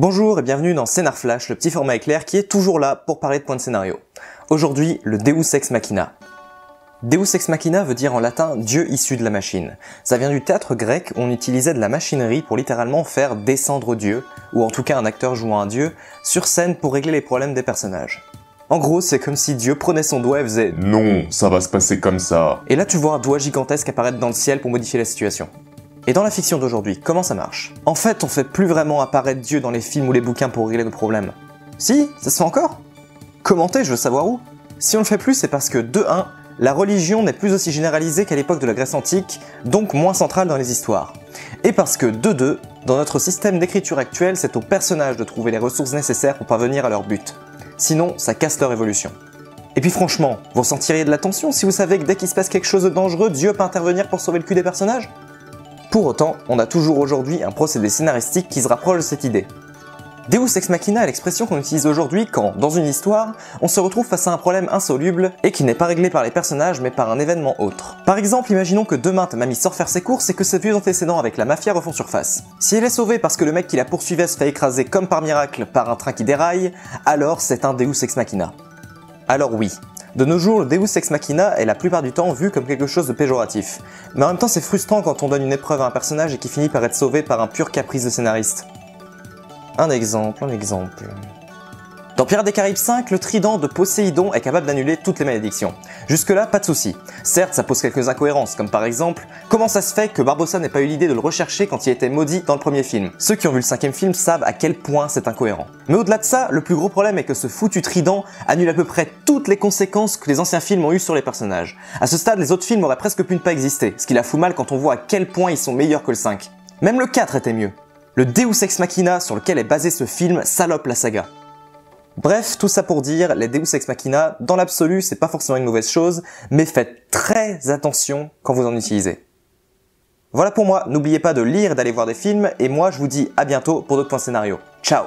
Bonjour et bienvenue dans Scénar Flash, le petit format éclair qui est toujours là pour parler de points de scénario. Aujourd'hui, le Deus Ex Machina. Deus Ex Machina veut dire en latin « Dieu issu de la machine ». Ça vient du théâtre grec où on utilisait de la machinerie pour littéralement faire descendre Dieu, ou en tout cas un acteur jouant un dieu, sur scène pour régler les problèmes des personnages. En gros, c'est comme si Dieu prenait son doigt et faisait « Non, ça va se passer comme ça ». Et là tu vois un doigt gigantesque apparaître dans le ciel pour modifier la situation. Et dans la fiction d'aujourd'hui, comment ça marche? En fait, on fait plus vraiment apparaître Dieu dans les films ou les bouquins pour régler nos problèmes. Si, ça se fait encore? Commentez, je veux savoir où. Si on le fait plus, c'est parce que, de 1, la religion n'est plus aussi généralisée qu'à l'époque de la Grèce antique, donc moins centrale dans les histoires. Et parce que, de 2, dans notre système d'écriture actuel, c'est aux personnages de trouver les ressources nécessaires pour parvenir à leur but. Sinon, ça casse leur évolution. Et puis franchement, vous ressentiriez de la tension si vous savez que dès qu'il se passe quelque chose de dangereux, Dieu peut intervenir pour sauver le cul des personnages? Pour autant, on a toujours aujourd'hui un procédé scénaristique qui se rapproche de cette idée. Deus Ex Machina est l'expression qu'on utilise aujourd'hui quand, dans une histoire, on se retrouve face à un problème insoluble et qui n'est pas réglé par les personnages mais par un événement autre. Par exemple, imaginons que demain ta mamie sort faire ses courses et que ses vieux antécédents avec la mafia refont surface. Si elle est sauvée parce que le mec qui la poursuivait se fait écraser comme par miracle par un train qui déraille, alors c'est un Deus Ex Machina. Alors oui, de nos jours, le Deus Ex Machina est la plupart du temps vu comme quelque chose de péjoratif. Mais en même temps, c'est frustrant quand on donne une épreuve à un personnage et qui finit par être sauvé par un pur caprice de scénariste. Un exemple. Dans Pirates des Caraïbes 5, le trident de Poséidon est capable d'annuler toutes les malédictions. Jusque là, pas de souci. Certes, ça pose quelques incohérences, comme par exemple, comment ça se fait que Barbossa n'ait pas eu l'idée de le rechercher quand il était maudit dans le premier film? Ceux qui ont vu le 5e film savent à quel point c'est incohérent. Mais au-delà de ça, le plus gros problème est que ce foutu trident annule à peu près toutes les conséquences que les anciens films ont eues sur les personnages. À ce stade, les autres films auraient presque pu ne pas exister, ce qui la fout mal quand on voit à quel point ils sont meilleurs que le 5. Même le 4 était mieux. Le Deus Ex Machina sur lequel est basé ce film salope la saga. Bref, tout ça pour dire, les Deus Ex Machina, dans l'absolu, c'est pas forcément une mauvaise chose, mais faites très attention quand vous en utilisez. Voilà pour moi, n'oubliez pas de lire et d'aller voir des films, et moi je vous dis à bientôt pour d'autres points scénario. Ciao!